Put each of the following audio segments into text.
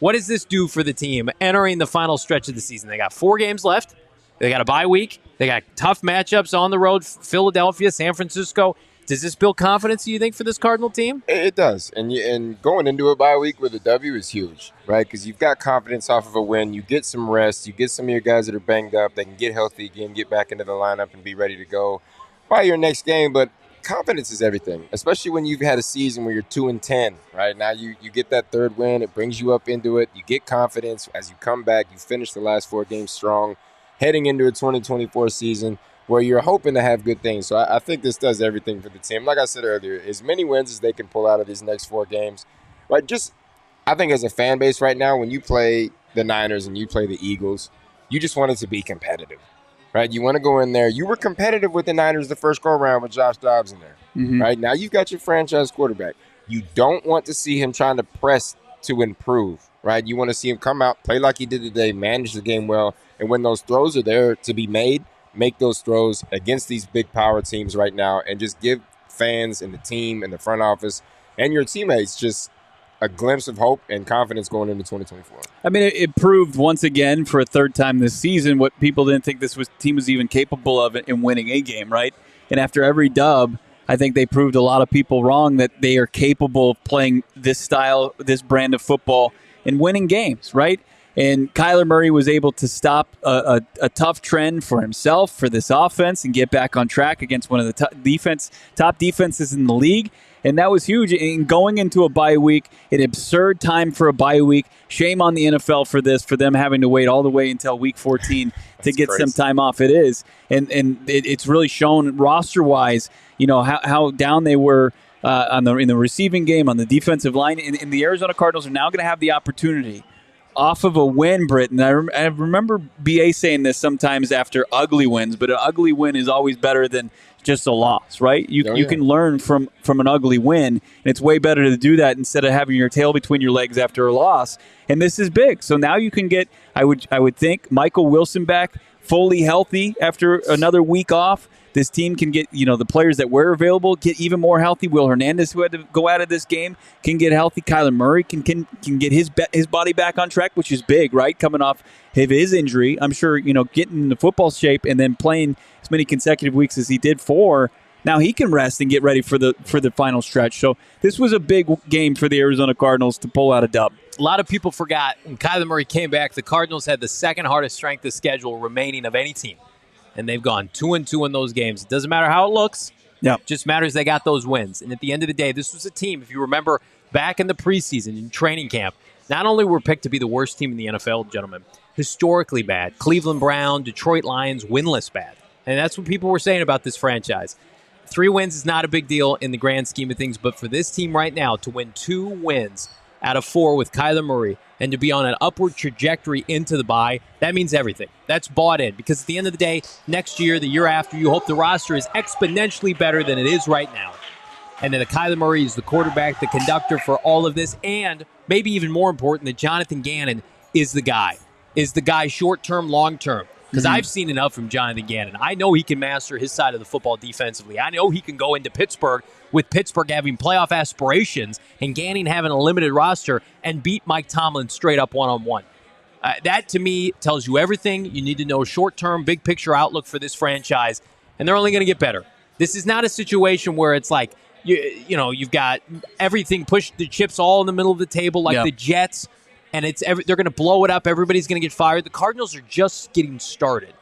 What does this do for the team entering the final stretch of the season? They got 4 games left. They got a bye week. They got tough matchups on the road, Philadelphia, San Francisco. Does this build confidence, do you think, for this Cardinal team? It does. And going into a bye week with a W is huge, right? Because you've got confidence off of a win. You get some rest. You get some of your guys that are banged up. They can get healthy again, get back into the lineup, and be ready to go by your next game. But confidence is everything, especially when you've had a season where you're 2-10, right? Now you get that third win. It brings you up into it. You get confidence. As you come back, you finish the last 4 games strong, heading into a 2024 season where you're hoping to have good things. So I think this does everything for the team. Like I said earlier, as many wins as they can pull out of these next 4 games. Right? I think as a fan base right now, when you play the Niners and you play the Eagles, you just want it to be competitive. Right? You want to go in there. You were competitive with the Niners the first go-around with Josh Dobbs in there. Mm-hmm. Right? Now you've got your franchise quarterback. You don't want to see him trying to press to improve. Right? You want to see him come out, play like he did today, manage the game well, and when those throws are there to be made, make those throws against these big power teams right now and just give fans and the team and the front office and your teammates just a glimpse of hope and confidence going into 2024. I mean, it proved once again for a third time this season what people didn't think this team was even capable of in winning a game, right? And after every dub, I think they proved a lot of people wrong that they are capable of playing this style, this brand of football and winning games, right? And Kyler Murray was able to stop a tough trend for himself, for this offense, and get back on track against one of the top defenses in the league. And that was huge. And going into a bye week, an absurd time for a bye week. Shame on the NFL for this, for them having to wait all the way until week 14 to get crazy. Some time off. It is. And it's really shown roster-wise, how down they were in the receiving game, on the defensive line. And the Arizona Cardinals are now going to have the opportunity off of a win, Britt, and I remember BA saying this sometimes after ugly wins, but an ugly win is always better than just a loss, right? You can learn from an ugly win, and it's way better to do that instead of having your tail between your legs after a loss. And this is big. So now you can get, I would think, Michael Wilson back fully healthy after another week off. This team can get, the players that were available get even more healthy. Will Hernandez, who had to go out of this game, can get healthy. Kyler Murray can get his body back on track, which is big, right? Coming off of his injury, I'm sure, getting in the football shape and then playing as many consecutive weeks as he did for. Now he can rest and get ready for the final stretch. So this was a big game for the Arizona Cardinals to pull out a dub. A lot of people forgot when Kyler Murray came back, the Cardinals had the second hardest strength of schedule remaining of any team. And they've gone 2-2 in those games. It doesn't matter how it looks. Yeah. It just matters they got those wins. And at the end of the day, this was a team, if you remember, back in the preseason, in training camp, not only were picked to be the worst team in the NFL, gentlemen, historically bad. Cleveland Brown, Detroit Lions, winless bad. And that's what people were saying about this franchise. 3 wins is not a big deal in the grand scheme of things, but for this team right now to win 2 wins out of 4 with Kyler Murray and to be on an upward trajectory into the bye, that means everything. That's bought in because at the end of the day, next year, the year after, you hope the roster is exponentially better than it is right now. And then the Kyler Murray is the quarterback, the conductor for all of this, and maybe even more important, that Jonathan Gannon is the guy short-term, long-term. Because I've seen enough from Jonathan Gannon. I know he can master his side of the football defensively. I know he can go into Pittsburgh with Pittsburgh having playoff aspirations and Gannon having a limited roster and beat Mike Tomlin straight up one-on-one. That, to me, tells you everything you need to know short-term, big-picture outlook for this franchise, and they're only going to get better. This is not a situation where it's like, you've got everything pushed, the chips all in the middle of the table like the Jets, and they're going to blow it up. Everybody's going to get fired. The Cardinals are just getting started.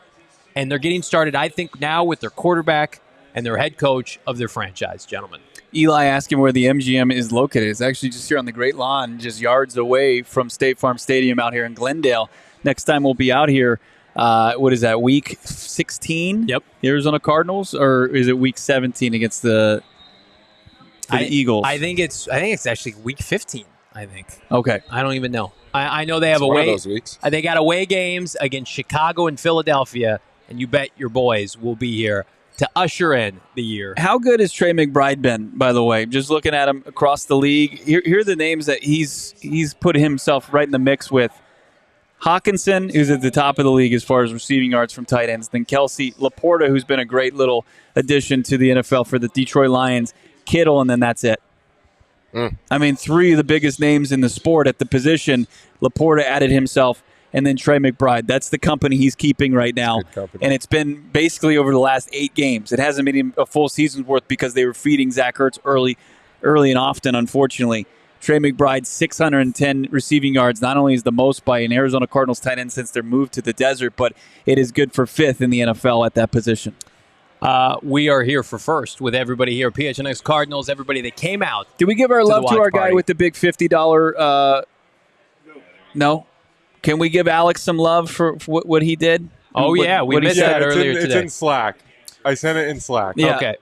And they're getting started, I think, now with their quarterback and their head coach of their franchise, gentlemen. Eli asking where the MGM is located. It's actually just here on the Great Lawn, just yards away from State Farm Stadium out here in Glendale. Next time we'll be out here, what is that, week 16? Yep. The Arizona Cardinals, or is it week 17 against the Eagles? I think it's actually week 15. I think. Okay. I don't even know. I know they have away. One of those weeks. They got away games against Chicago and Philadelphia, and you bet your boys will be here to usher in the year. How good has Trey McBride been, by the way? Just looking at him across the league, here are the names that he's put himself right in the mix with. Hawkinson, who's at the top of the league as far as receiving yards from tight ends. Then Kelsey, Laporta, who's been a great little addition to the NFL for the Detroit Lions, Kittle, and then that's it. I mean, 3 of the biggest names in the sport at the position. Laporta added himself, and then Trey McBride. That's the company he's keeping right now. And it's been basically over the last 8 games. It hasn't been even a full season's worth because they were feeding Zach Ertz early and often, unfortunately. Trey McBride, 610 receiving yards. Not only is the most by an Arizona Cardinals tight end since their move to the desert, but it is good for 5th in the NFL at that position. We are here for first with everybody here. PHNX Cardinals, everybody that came out. Did we give our love to our guy party with the big $50? No? Can we give Alex some love for what he did? Oh, yeah. We missed that earlier today. It's in Slack. I sent it in Slack. Yeah, okay.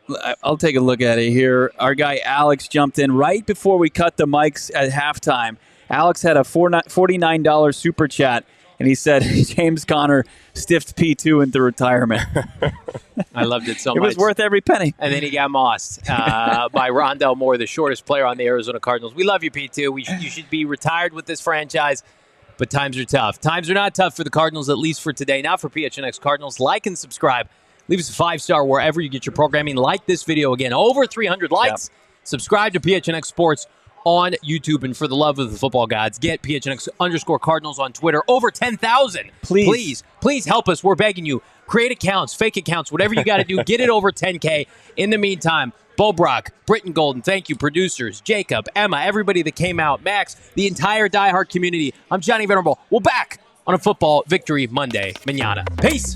I'll take a look at it here. Our guy Alex jumped in right before we cut the mics at halftime. Alex had a $49 super chat, and he said James Conner stiffed P2 into retirement. I loved it so much. It was worth every penny. And then he got mossed by Rondell Moore, the shortest player on the Arizona Cardinals. We love you, P2. You should be retired with this franchise, but times are tough. Times are not tough for the Cardinals, at least for today. Not for PHNX Cardinals. Like and subscribe. Leave us a 5-star wherever you get your programming. Like this video again. Over 300 likes. Yep. Subscribe to PHNX Sports on YouTube. And for the love of the football gods, get PHNX_Cardinals on Twitter. Over 10,000. Please help us. We're begging you. Create accounts, fake accounts, whatever you got to do. Get it over 10K. In the meantime, Bo Brock, Britton Golden, thank you, producers, Jacob, Emma, everybody that came out, Max, the entire diehard community. I'm Johnny Venerable. We're back on a Football Victory Monday. Mañana. Peace.